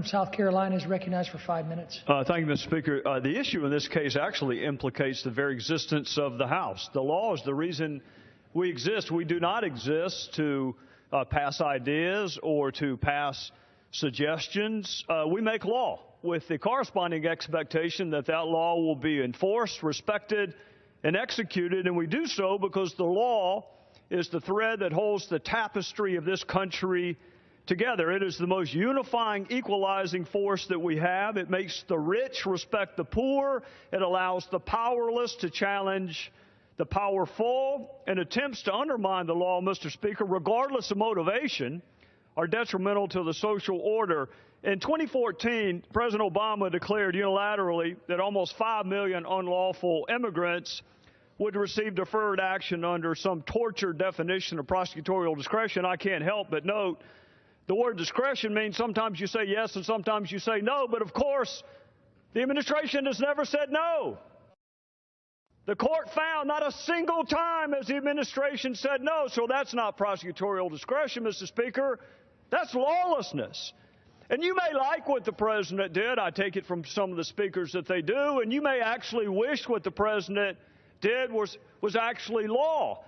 South Carolina is recognized for 5 minutes. Thank you, Mr. Speaker. The issue in this case actually implicates the very existence of the House. The law is the reason we exist. We do not exist to pass ideas or to pass suggestions. We make law with the corresponding expectation that that law will be enforced, respected, and executed. And we do so because the law is the thread that holds the tapestry of this country together. It is the most unifying, equalizing force that we have. It makes the rich respect the poor. It allows the powerless to challenge the powerful, and attempts to undermine the law, Mr. Speaker, regardless of motivation, are detrimental to the social order. In 2014, President Obama declared unilaterally that almost 5 million unlawful immigrants would receive deferred action under some tortured definition of prosecutorial discretion. I can't help but note the word discretion means sometimes you say yes and sometimes you say no, but of course, the administration has never said no. The court found not a single time has the administration said no, so that's not prosecutorial discretion, Mr. Speaker. That's lawlessness. And you may like what the president did. I take it from some of the speakers that they do, and you may actually wish what the president did was actually law.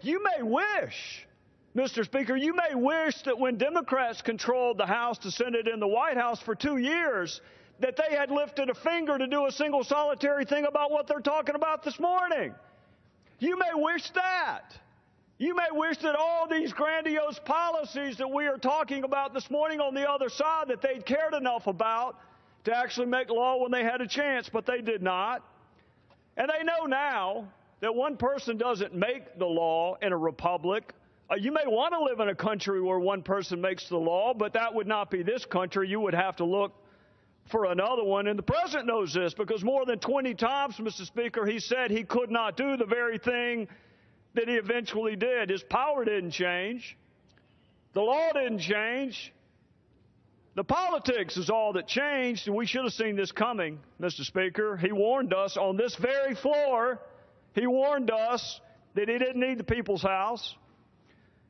You may wish, Mr. Speaker, you may wish that when Democrats controlled the House, the Senate, and the White House for 2 years, that they had lifted a finger to do a single solitary thing about what they're talking about this morning. You may wish that. You may wish that all these grandiose policies that we are talking about this morning on the other side, that they'd cared enough about to actually make law when they had a chance, but they did not. And they know now that one person doesn't make the law in a republic. You may want to live in a country where one person makes the law, but that would not be this country. You would have to look for another one. And the president knows this because more than 20 times, Mr. Speaker, he said he could not do the very thing that he eventually did. His power didn't change. The law didn't change. The politics is all that changed, and we should have seen this coming, Mr. Speaker. He warned us on this very floor. He warned us that he didn't need the people's house.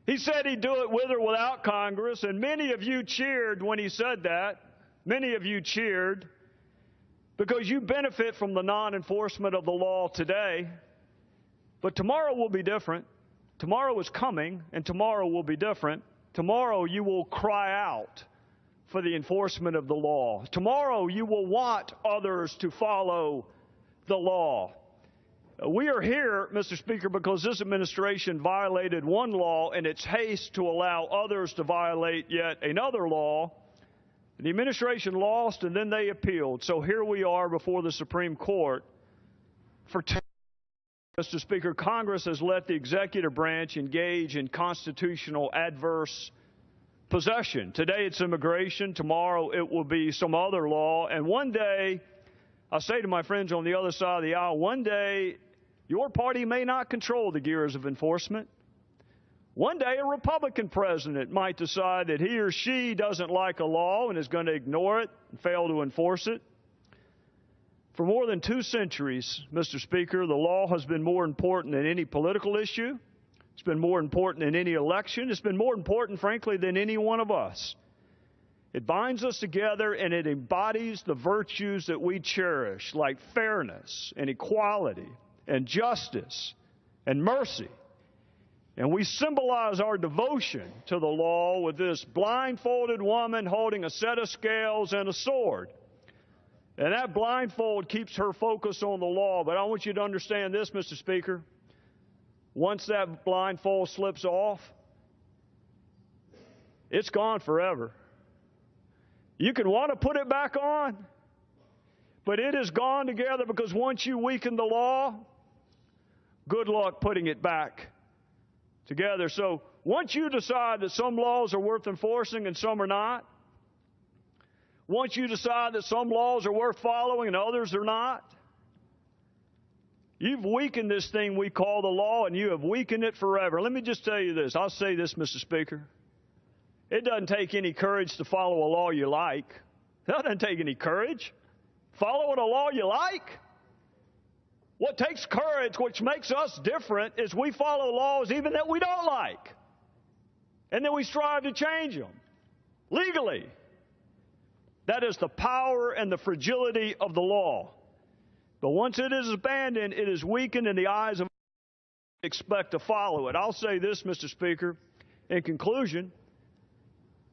He said he'd do it with or without Congress, and many of you cheered when he said that. Many of you cheered because you benefit from the non-enforcement of the law today. But tomorrow will be different. Tomorrow is coming, and tomorrow will be different. Tomorrow you will cry out for the enforcement of the law. Tomorrow you will want others to follow the law. We are here, Mr. Speaker, because this administration violated one law in its haste to allow others to violate yet another law. The administration lost, and then they appealed. So here we are before the Supreme Court. For 2 years, Mr. Speaker, Congress has let the executive branch engage in constitutional adverse possession. Today it's immigration. Tomorrow it will be some other law. And one day, I say to my friends on the other side of the aisle, one day your party may not control the gears of enforcement. One day a Republican president might decide that he or she doesn't like a law and is going to ignore it and fail to enforce it. For more than 2 centuries, Mr. Speaker, the law has been more important than any political issue. It's been more important than any election. It's been more important, frankly, than any one of us. It binds us together and it embodies the virtues that we cherish, like fairness and equality and justice and mercy. And we symbolize our devotion to the law with this blindfolded woman holding a set of scales and a sword. And that blindfold keeps her focus on the law. But I want you to understand this, Mr. Speaker. Once that blindfold slips off, it's gone forever. You can want to put it back on, but it is gone together because once you weaken the law, good luck putting it back together. So once you decide that some laws are worth enforcing and some are not, once you decide that some laws are worth following and others are not, you've weakened this thing we call the law, and you have weakened it forever. Let me just tell you this. I'll say this, Mr. Speaker. It doesn't take any courage to follow a law you like. That doesn't take any courage. Following a law you like? What takes courage, which makes us different, is we follow laws even that we don't like. And then we strive to change them legally. That is the power and the fragility of the law. But once it is abandoned, it is weakened in the eyes of those who expect to follow it. I'll say this, Mr. Speaker, in conclusion.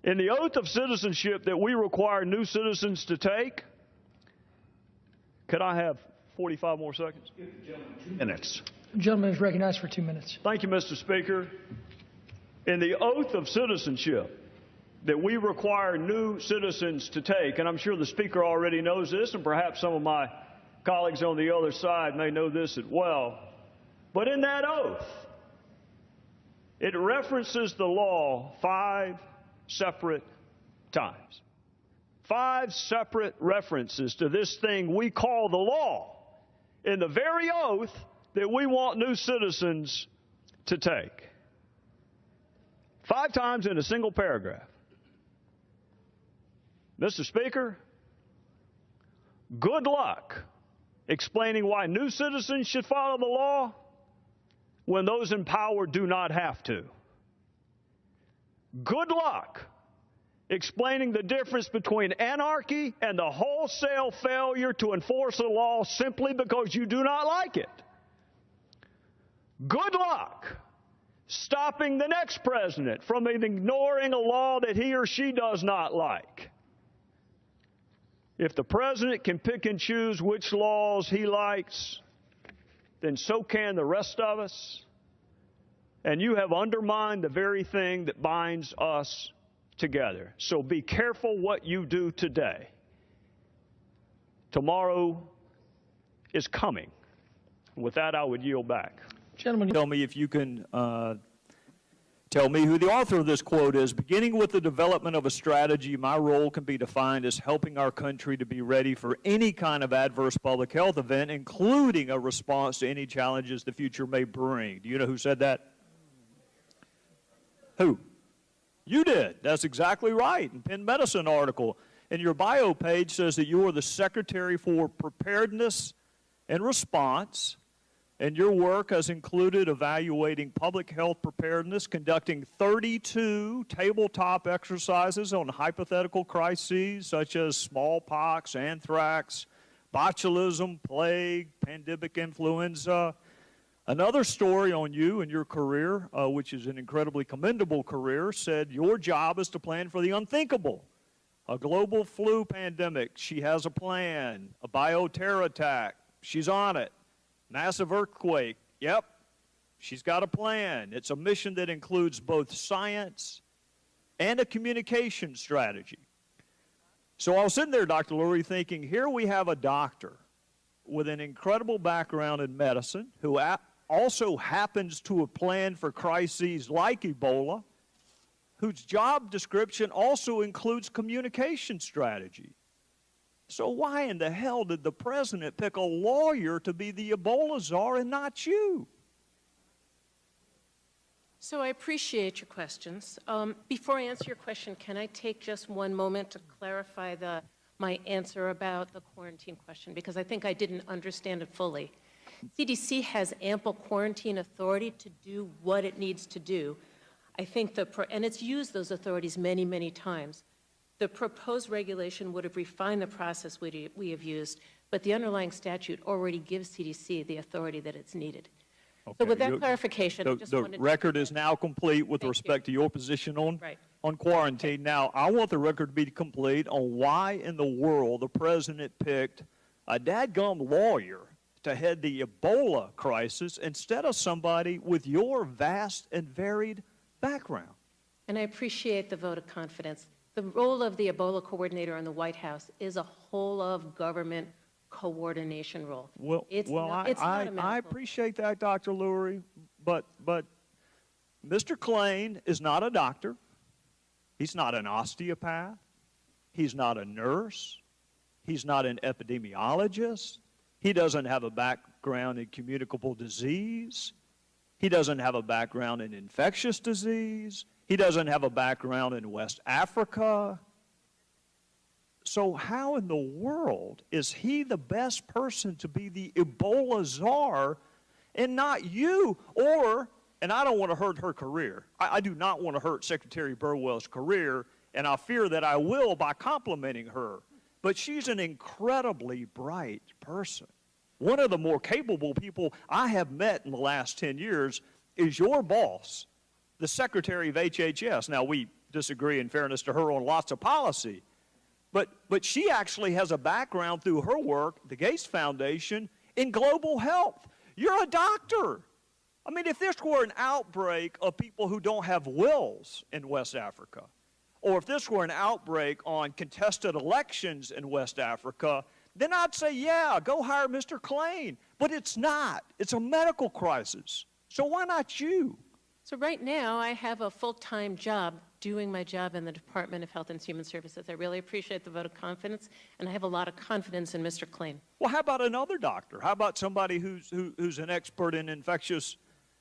In the oath of citizenship that we require new citizens to take, could I have 45 more seconds? 2 minutes. The gentleman is recognized for 2 minutes. Thank you, Mr. Speaker. In the oath of citizenship that we require new citizens to take, and I'm sure the Speaker already knows this, and perhaps some of my colleagues on the other side may know this as well, but in that oath, it references the law 5 separate times. 5 separate references to this thing we call the law in the very oath that we want new citizens to take. 5 times in a single paragraph. Mr. Speaker, good luck explaining why new citizens should follow the law when those in power do not have to. Good luck explaining the difference between anarchy and the wholesale failure to enforce a law simply because you do not like it. Good luck stopping the next president from ignoring a law that he or she does not like. If the president can pick and choose which laws he likes, then so can the rest of us. And you have undermined the very thing that binds us together. So be careful what you do today. Tomorrow is coming. With that, I would yield back. Gentlemen, Tell me if you can tell me who the author of this quote is. Beginning with the development of a strategy, my role can be defined as helping our country to be ready for any kind of adverse public health event, including a response to any challenges the future may bring. Do you know who said that? Who? You did. That's exactly right. In Penn Medicine article. And your bio page says that you are the Secretary for Preparedness and Response, and your work has included evaluating public health preparedness, conducting 32 tabletop exercises on hypothetical crises such as smallpox, anthrax, botulism, plague, pandemic influenza. Another story on you and your career, which is an incredibly commendable career, said your job is to plan for the unthinkable. A global flu pandemic, she has a plan. A bioterror attack, she's on it. Massive earthquake, yep, she's got a plan. It's a mission that includes both science and a communication strategy. So I was sitting there, Dr. Lurie, thinking, here we have a doctor with an incredible background in medicine who also happens to have planned for crises like Ebola, whose job description also includes communication strategy. So why in the hell did the president pick a lawyer to be the Ebola czar and not you? So I appreciate your questions. Before I answer your question, can I take just one moment to clarify my answer about the quarantine question, because I think I didn't understand it fully. CDC has ample quarantine authority to do what it needs to do. I think and it's used those authorities many, many times. The proposed regulation would have refined the process we have used, but the underlying statute already gives CDC the authority that it's needed. Okay. So with that clarification, I just wanted to... The record is now complete with respect to your position on quarantine. Okay. Now, I want the record to be complete on why in the world the president picked a dadgum lawyer to head the Ebola crisis instead of somebody with your vast and varied background. And I appreciate the vote of confidence. The role of the Ebola coordinator in the White House is a whole of government coordination role. Well, I appreciate that, Dr. Lurie, but Mr. Klain is not a doctor. He's not an osteopath. He's not a nurse. He's not an epidemiologist. He doesn't have a background in communicable disease. He doesn't have a background in infectious disease. He doesn't have a background in West Africa. So how in the world is he the best person to be the Ebola czar and not you? And I don't want to hurt her career. I do not want to hurt Secretary Burwell's career, and I fear that I will by complimenting her. but she's an incredibly bright person. One of the more capable people I have met in the last 10 years is your boss, the Secretary of HHS. Now, we disagree, in fairness to her, on lots of policy, but she actually has a background through her work, the Gates Foundation, in global health. You're a doctor. I mean, if this were an outbreak of people who don't have wills in West Africa, or if this were an outbreak on contested elections in West Africa, then I'd say, yeah, go hire Mr. Klain. But it's not. It's a medical crisis. So why not you? So right now, I have a full-time job doing my job in the Department of Health and Human Services. I really appreciate the vote of confidence, and I have a lot of confidence in Mr. Klain. Well, how about another doctor? How about somebody who's an expert in infectious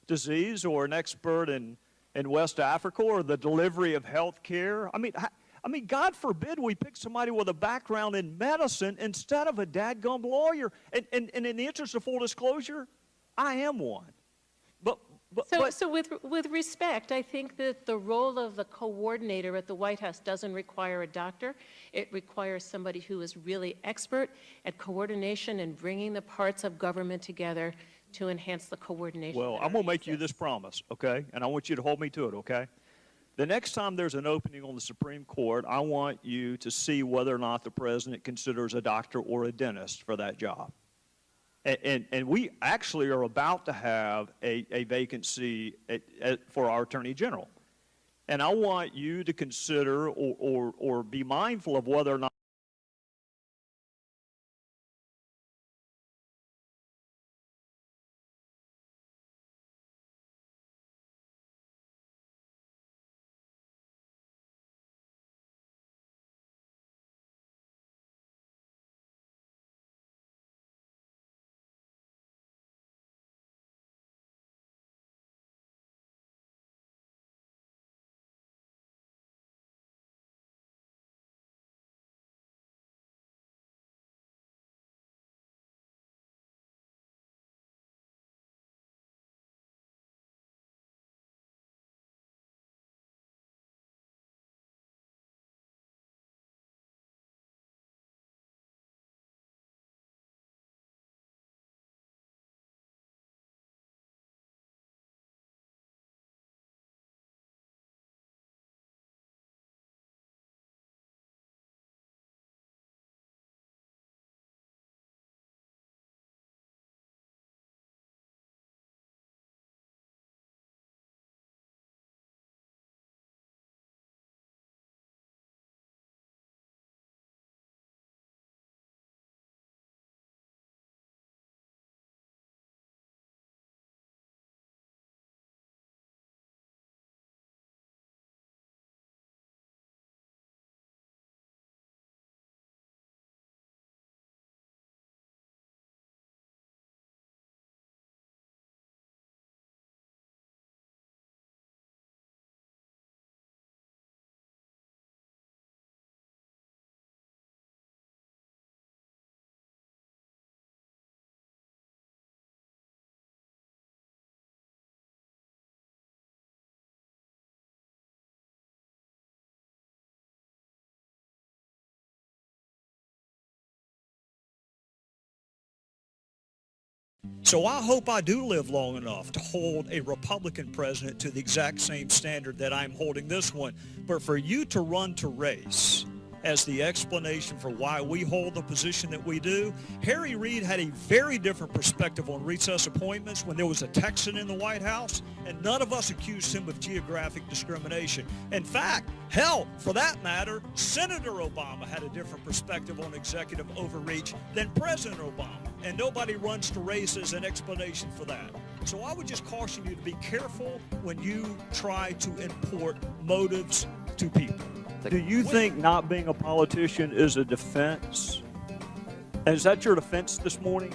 disease, or an expert in West Africa, or the delivery of health care? I mean, God forbid we pick somebody with a background in medicine instead of a dadgum lawyer. And in the interest of full disclosure, I am one. So with respect, I think that the role of the coordinator at the White House doesn't require a doctor. It requires somebody who is really expert at coordination and bringing the parts of government together to enhance the coordination. Well, I'm going to make you this promise, okay? And I want you to hold me to it, okay? The next time there's an opening on the Supreme Court, I want you to see whether or not the president considers a doctor or a dentist for that job. And we actually are about to have a vacancy for our Attorney General. And I want you to consider or be mindful of whether or not So I hope I do live long enough to hold a Republican president to the exact same standard that I'm holding this one. But for you to run to race as the explanation for why we hold the position that we do, Harry Reid had a very different perspective on recess appointments when there was a Texan in the White House, and none of us accused him of geographic discrimination. In fact, hell, for that matter, Senator Obama had a different perspective on executive overreach than President Obama, and nobody runs to race as an explanation for that. So I would just caution you to be careful when you try to import motives to people. Do you think not being a politician is a defense? And is that your defense this morning?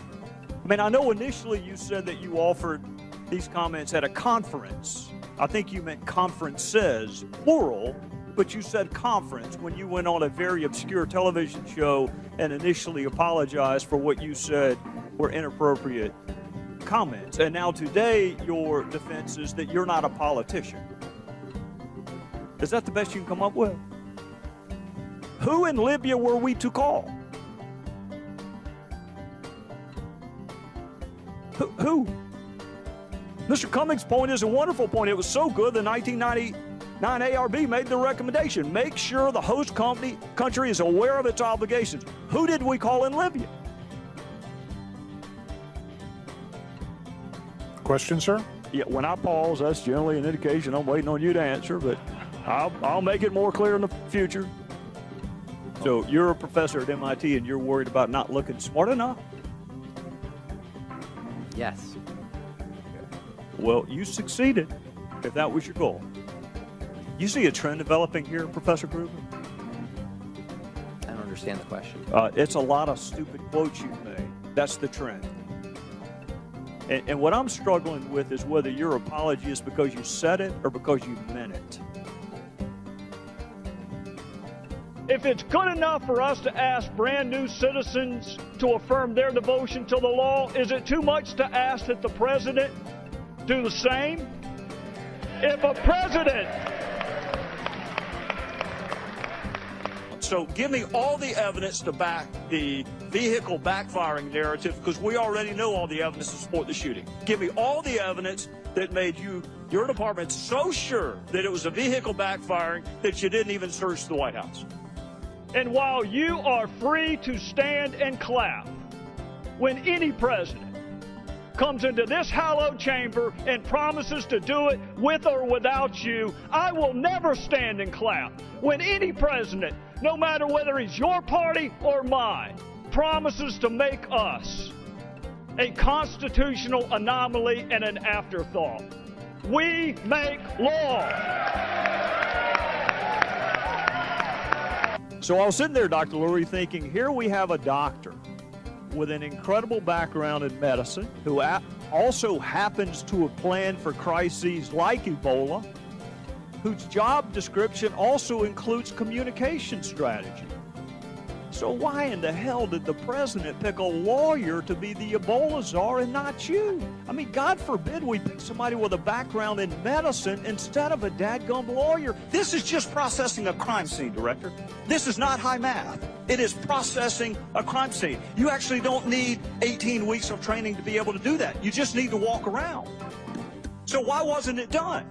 I mean, I know initially you said that you offered these comments at a conference. I think you meant conferences, plural, but you said conference when you went on a very obscure television show and initially apologized for what you said were inappropriate comments. And now today your defense is that you're not a politician. Is that the best you can come up with? Who in Libya were we to call? Who? Mr. Cummings' point is a wonderful point. It was so good the 1999 ARB made the recommendation. Make sure the host country is aware of its obligations. Who did we call in Libya? Question, sir? Yeah, when I pause, that's generally an indication I'm waiting on you to answer, but I'll make it more clear in the future. So you're a professor at MIT and you're worried about not looking smart enough? Yes. Well, you succeeded, if that was your goal. You see a trend developing here, Professor Gruber? I don't understand the question. It's a lot of stupid quotes you've made. That's the trend. And what I'm struggling with is whether your apology is because you said it or because you meant it. If it's good enough for us to ask brand new citizens to affirm their devotion to the law, is it too much to ask that the president do the same? If a president... So give me all the evidence to back the vehicle backfiring narrative, because we already know all the evidence to support the shooting. Give me all the evidence that made your department so sure that it was a vehicle backfiring that you didn't even search the White House. And while you are free to stand and clap when any president comes into this hallowed chamber and promises to do it with or without you, I will never stand and clap when any president, no matter whether he's your party or mine, promises to make us a constitutional anomaly and an afterthought. We make law. So I was sitting there, Dr. Lurie, thinking, here we have a doctor with an incredible background in medicine who also happens to have planned for crises like Ebola, whose job description also includes communication strategy. So why in the hell did the president pick a lawyer to be the Ebola czar and not you? I mean, God forbid we pick somebody with a background in medicine instead of a dadgum lawyer. This is just processing a crime scene, Director. This is not high math. It is processing a crime scene. You actually don't need 18 weeks of training to be able to do that. You just need to walk around. So why wasn't it done?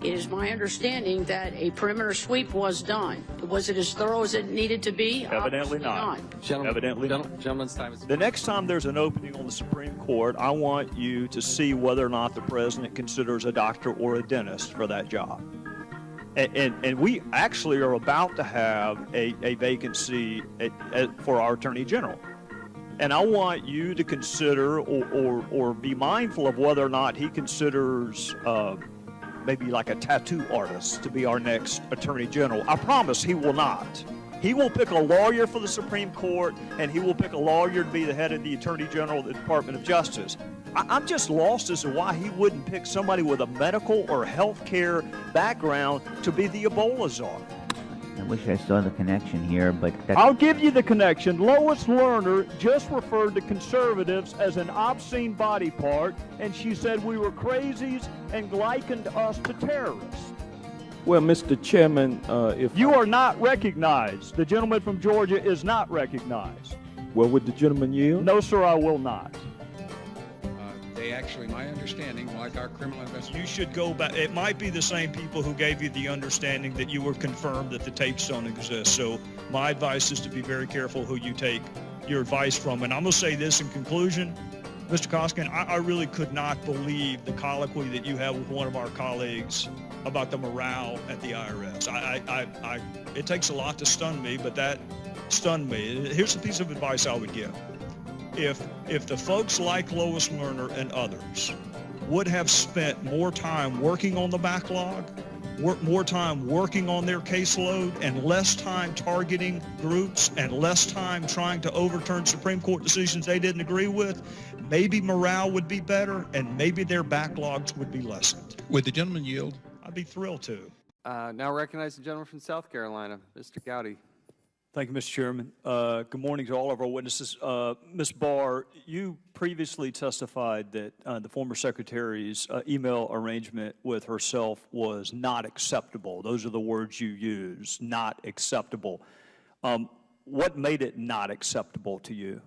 It is my understanding that a perimeter sweep was done. Was it as thorough as it needed to be? Evidently not. Evidently not. Gentleman's time is... The next time there's an opening on the Supreme Court, I want you to see whether or not the president considers a doctor or a dentist for that job. And we actually are about to have a vacancy for our Attorney General. And I want you to consider or be mindful of whether or not he considers maybe like a tattoo artist to be our next Attorney General. I promise he will not. He will pick a lawyer for the Supreme Court, and he will pick a lawyer to be the head of the Attorney General of the Department of Justice. I'm just lost as to why he wouldn't pick somebody with a medical or healthcare background to be the Ebola czar. I wish I saw the connection here, but that's... I'll give you the connection. Lois Lerner just referred to conservatives as an obscene body part, and she said we were crazies and likened us to terrorists. Well, Mr. Chairman, if... You are not recognized. The gentleman from Georgia is not recognized. Well, would the gentleman yield? No, sir, I will not. They actually, my understanding, like our criminal investigation... You should go back. It might be the same people who gave you the understanding that you were confirmed that the tapes don't exist. So my advice is to be very careful who you take your advice from. And I'm going to say this in conclusion, Mr. Koskin, I really could not believe the colloquy that you had with one of our colleagues about the morale at the IRS. It takes a lot to stun me, but that stunned me. Here's a piece of advice I would give. If the folks like Lois Lerner and others would have spent more time working on the backlog, more time working on their caseload, and less time targeting groups, and less time trying to overturn Supreme Court decisions they didn't agree with, maybe morale would be better, and maybe their backlogs would be lessened. Would the gentleman yield? I'd be thrilled to. Now recognize the gentleman from South Carolina, Mr. Gowdy. Thank you, Mr. Chairman. Good morning to all of our witnesses. Ms. Barr, you previously testified that the former secretary's email arrangement with herself was not acceptable. Those are the words you used, not acceptable. What made it not acceptable to you?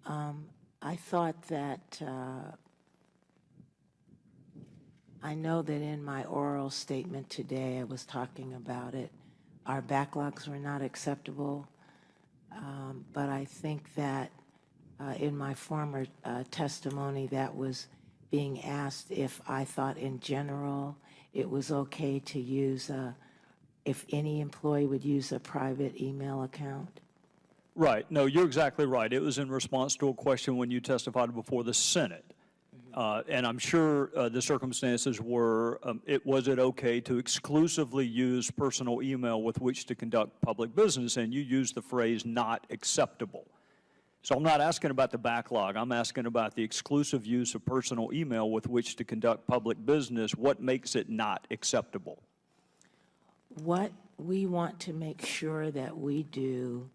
I thought that I know that in my oral statement today I was talking about it. Our backlogs were not acceptable, but I think that in my former testimony that was being asked if I thought in general it was okay to use if any employee would use a private email account. Right. No, you're exactly right. It was in response to a question when you testified before the Senate. And I'm sure the circumstances were, was it okay to exclusively use personal email with which to conduct public business? And you used the phrase not acceptable. So I'm not asking about the backlog. I'm asking about the exclusive use of personal email with which to conduct public business. What makes it not acceptable? What we want to make sure that we do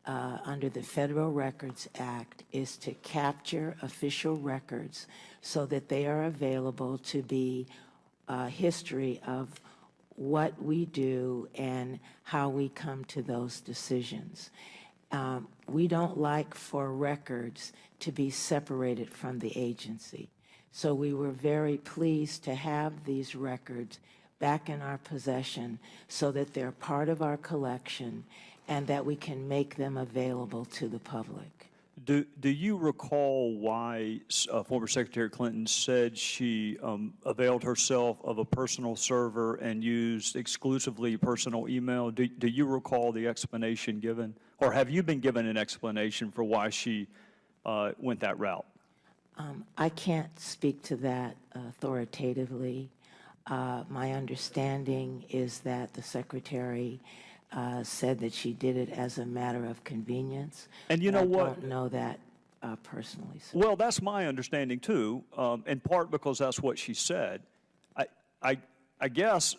under the Federal Records Act is to capture official records so that they are available to be history of what we do and how we come to those decisions. We don't like for records to be separated from the agency. So we were very pleased to have these records back in our possession so that they're part of our collection and that we can make them available to the public. Do you recall why former Secretary Clinton said she availed herself of a personal server and used exclusively personal email? Do you recall the explanation given? Or have you been given an explanation for why she went that route? I can't speak to that authoritatively. My understanding is that the Secretary said that she did it as a matter of convenience. And you know what? I don't know that personally. So. Well, that's my understanding too, in part because that's what she said. I guess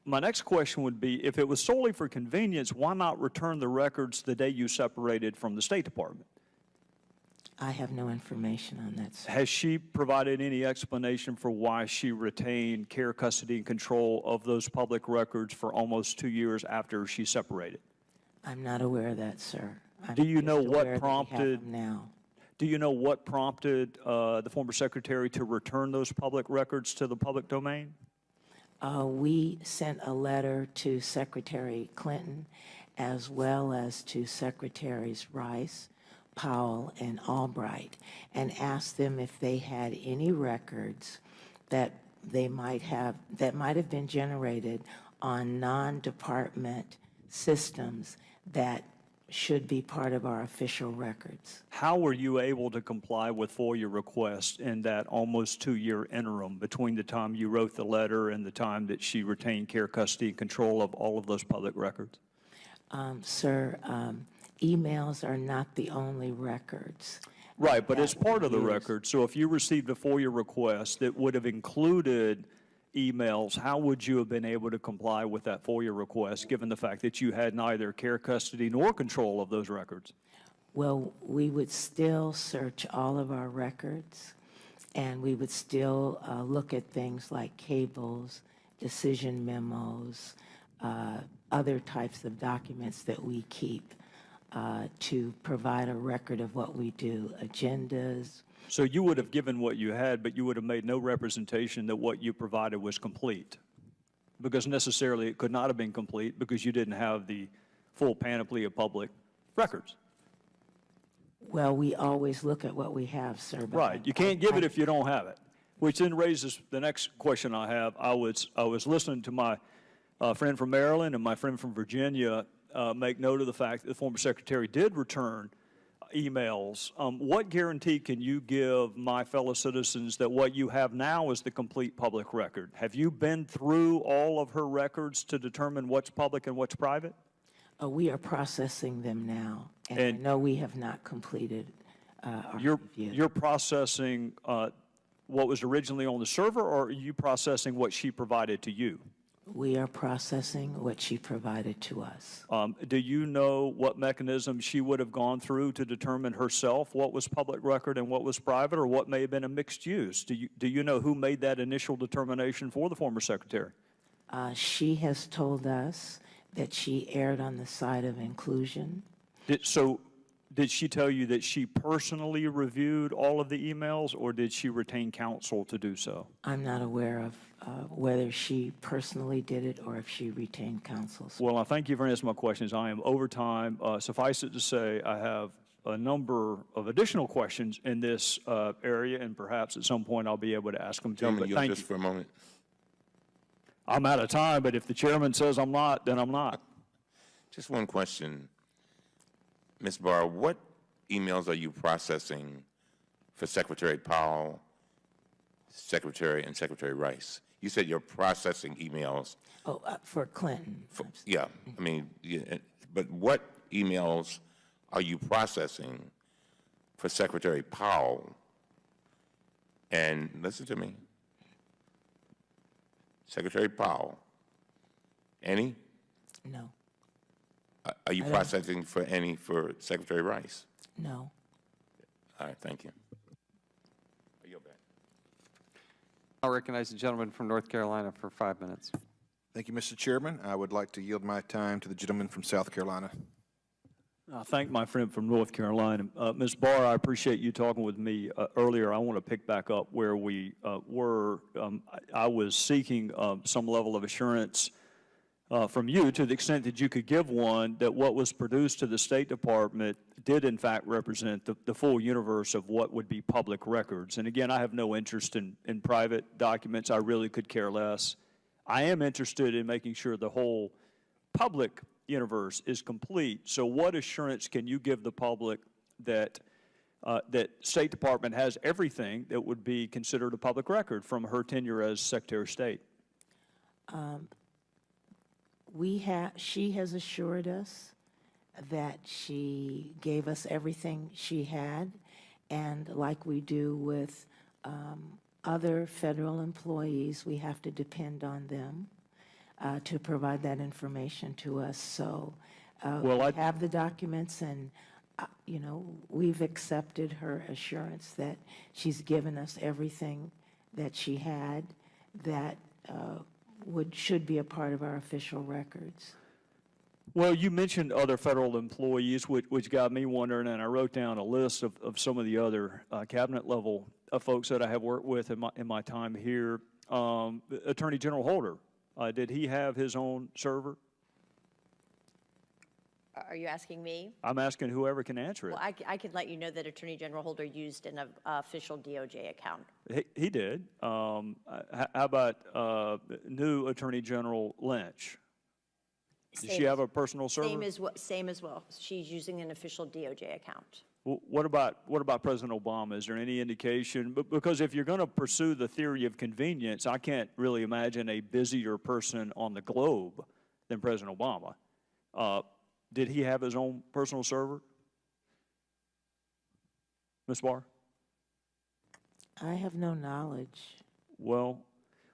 my next question would be, if it was solely for convenience, why not return the records the day you separated from the State Department? I have no information on that, sir. Has she provided any explanation for why she retained care, custody, and control of those public records for almost 2 years after she separated? I'm not aware of that, sir. Do you know what prompted now? Do you know what prompted the former secretary to return those public records to the public domain? We sent a letter to Secretary Clinton as well as to Secretaries Rice, Powell, and Albright, and asked them if they had any records that they might have been generated on non-department systems that should be part of our official records. How were you able to comply with FOIA requests in that almost 2-year interim between the time you wrote the letter and the time that she retained care, custody, and control of all of those public records? Sir, emails are not the only records. Right, but it's part of the record. So if you received a FOIA request that would have included emails, how would you have been able to comply with that FOIA request, given the fact that you had neither care, custody, nor control of those records? Well, we would still search all of our records, and we would still look at things like cables, decision memos, other types of documents that we keep to provide a record of what we do, agendas. So you would have given what you had, but you would have made no representation that what you provided was complete, because necessarily it could not have been complete because you didn't have the full panoply of public records. Well, we always look at what we have, sir. Right. You can't give it if you don't have it, which then raises the next question I have. I was listening to my friend from Maryland and my friend from Virginia make note of the fact that the former secretary did return emails. What guarantee can you give my fellow citizens that what you have now is the complete public record? Have you been through all of her records to determine what's public and what's private? We are processing them now, and I know we have not completed our review. You're processing what was originally on the server, or are you processing what she provided to you? We are processing what she provided to us. Do you know what mechanism she would have gone through to determine herself what was public record and what was private, or what may have been a mixed use? Do you know who made that initial determination for the former secretary? She has told us that she erred on the side of inclusion. Did she tell you that she personally reviewed all of the emails, or did she retain counsel to do so? I'm not aware of whether she personally did it or if she retained counsel. Well, I thank you for answering my questions. I am over time. Suffice it to say, I have a number of additional questions in this area, and perhaps at some point I'll be able to ask them to you. Gentlemen, But just for a moment. I'm out of time, but if the chairman says I'm not, then I'm not. Just one question. Ms. Barr, what emails are you processing for Secretary Powell, Secretary, and Secretary Rice? You said you're processing emails. Oh, for Clinton. Yeah, I mean, but what emails are you processing for Secretary Powell? And listen to me, Secretary Powell. Any? No. Are you processing for any for Secretary Rice? No. All right, thank you. You're back. I'll recognize the gentleman from North Carolina for 5 minutes. Thank you, Mr. Chairman. I would like to yield my time to the gentleman from South Carolina. I thank my friend from North Carolina. Ms. Barr, I appreciate you talking with me earlier. I want to pick back up where we were. I was seeking some level of assurance from you, to the extent that you could give one, that what was produced to the State Department did in fact represent the full universe of what would be public records. And again, I have no interest in private documents. I really could care less. I am interested in making sure the whole public universe is complete. So what assurance can you give the public that that State Department has everything that would be considered a public record from her tenure as Secretary of State? She has assured us that she gave us everything she had, and like we do with other federal employees, we have to depend on them to provide that information to us. So we have the documents, and you know, we've accepted her assurance that she's given us everything that she had that should be a part of our official records. Well, you mentioned other federal employees, which got me wondering, and I wrote down a list of some of the other cabinet level folks that I have worked with in my time here. Attorney General Holder, did he have his own server? Are you asking me? I'm asking whoever can answer it. Well, I can let you know that Attorney General Holder used an official DOJ account. He did. How about new Attorney General Lynch? Does she have a personal server? Same as well. She's using an official DOJ account. What about President Obama? Is there any indication? Because if you're going to pursue the theory of convenience, I can't really imagine a busier person on the globe than President Obama. Did he have his own personal server? Ms. Barr? I have no knowledge. Well,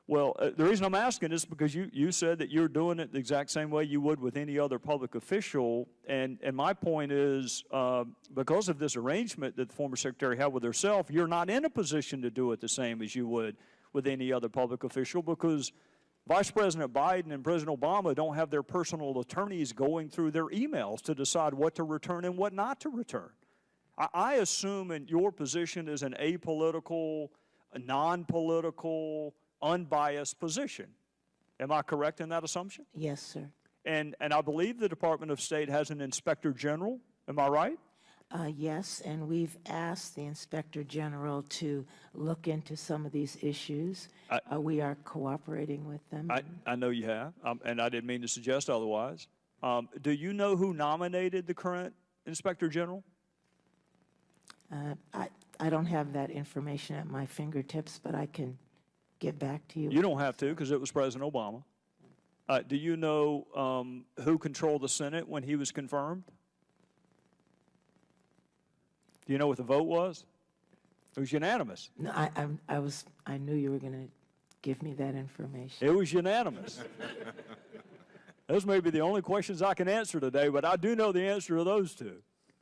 the reason I'm asking is because you said that you're doing it the exact same way you would with any other public official, and my point is because of this arrangement that the former secretary had with herself, you're not in a position to do it the same as you would with any other public official, because Vice President Biden and President Obama don't have their personal attorneys going through their emails to decide what to return and what not to return. I assume in your position is an apolitical, non-political, unbiased position. Am I correct in that assumption? Yes, sir. And I believe the Department of State has an Inspector General. Am I right? Yes, and we've asked the Inspector General to look into some of these issues. We are cooperating with them. I know you have, and I didn't mean to suggest otherwise. Do you know who nominated the current Inspector General? I don't have that information at my fingertips, but I can get back to you. You don't have to, because it was President Obama. Do you know who controlled the Senate when he was confirmed? Do you know what the vote was? It was unanimous. No, I knew you were going to give me that information. It was unanimous. Those may be the only questions I can answer today, but I do know the answer to those two.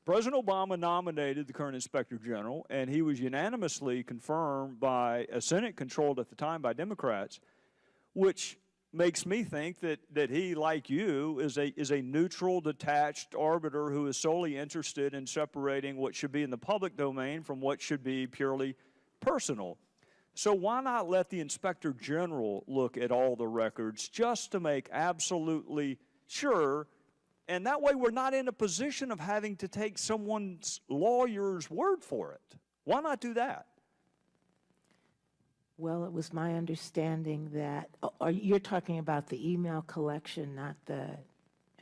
President Obama nominated the current Inspector General, and he was unanimously confirmed by a Senate controlled at the time by Democrats, which makes me think that he, like you, is a neutral, detached arbiter who is solely interested in separating what should be in the public domain from what should be purely personal. So why not let the Inspector General look at all the records just to make absolutely sure, and that way we're not in a position of having to take someone's lawyer's word for it. Why not do that? Well, it was my understanding that, you're talking about the email collection, not the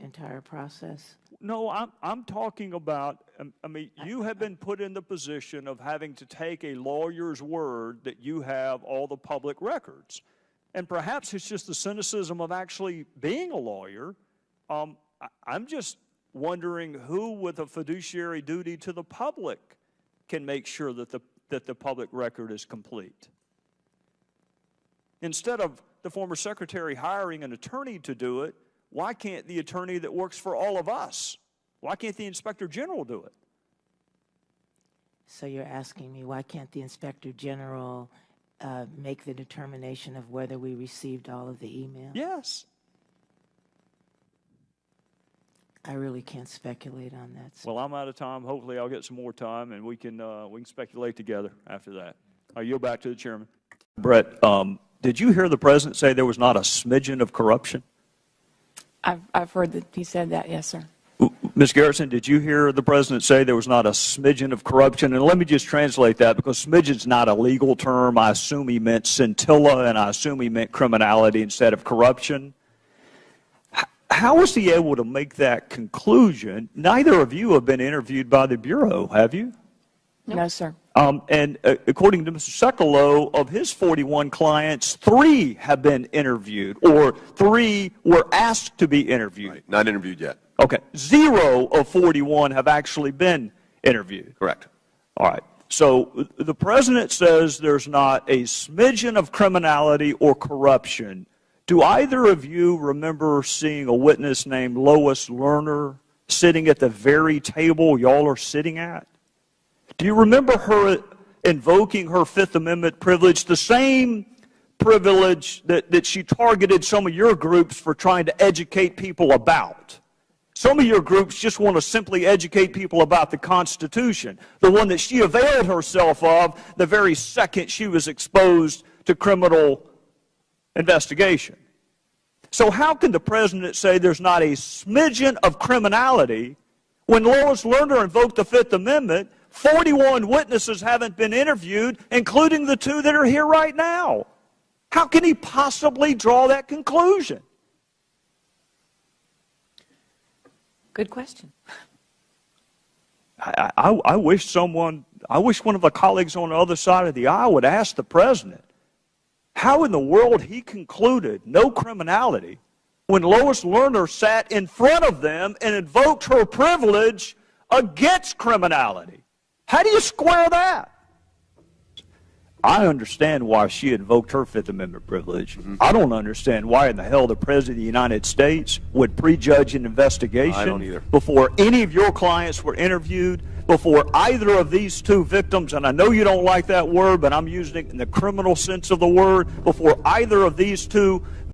entire process? No, I'm talking about, I mean, you have been put in the position of having to take a lawyer's word that you have all the public records. And perhaps it's just the cynicism of actually being a lawyer. I'm just wondering who with a fiduciary duty to the public can make sure that the public record is complete. Instead of the former secretary hiring an attorney to do it, why can't the attorney that works for all of us? Why can't the Inspector General do it? So you're asking me, why can't the Inspector General make the determination of whether we received all of the emails? Yes. I really can't speculate on that. Well, I'm out of time. Hopefully I'll get some more time, and we can speculate together after that. I yield back to the chairman. Brett, did you hear the president say there was not a smidgen of corruption? I've heard that he said that, yes, sir. Ms. Garrison, did you hear the president say there was not a smidgen of corruption? And let me just translate that, because smidgen's not a legal term. I assume he meant scintilla, and I assume he meant criminality instead of corruption. How was he able to make that conclusion? Neither of you have been interviewed by the Bureau, have you? No, sir. And according to Mr. Sekulow, of his 41 clients, 3 have been interviewed, or 3 were asked to be interviewed. Right. Not interviewed yet. Okay. 0 of 41 have actually been interviewed. Correct. All right. So the president says there's not a smidgen of criminality or corruption. Do either of you remember seeing a witness named Lois Lerner sitting at the very table y'all are sitting at? Do you remember her invoking her Fifth Amendment privilege, the same privilege that she targeted some of your groups for trying to educate people about? Some of your groups just want to simply educate people about the Constitution, the one that she availed herself of the very second she was exposed to criminal investigation. So how can the president say there's not a smidgen of criminality when Lois Lerner invoked the Fifth Amendment? 41 witnesses haven't been interviewed, including the 2 that are here right now. How can he possibly draw that conclusion? Good question. I wish one of the colleagues on the other side of the aisle would ask the president how in the world he concluded no criminality when Lois Lerner sat in front of them and invoked her privilege against criminality. How do you square that? I understand why she invoked her Fifth Amendment privilege. I don't understand why in the hell the President of the United States would prejudge an investigation I don't either. before any of your clients were interviewed, before either of these 2 victims, and I know you don't like that word, but I'm using it in the criminal sense of the word, before either of these 2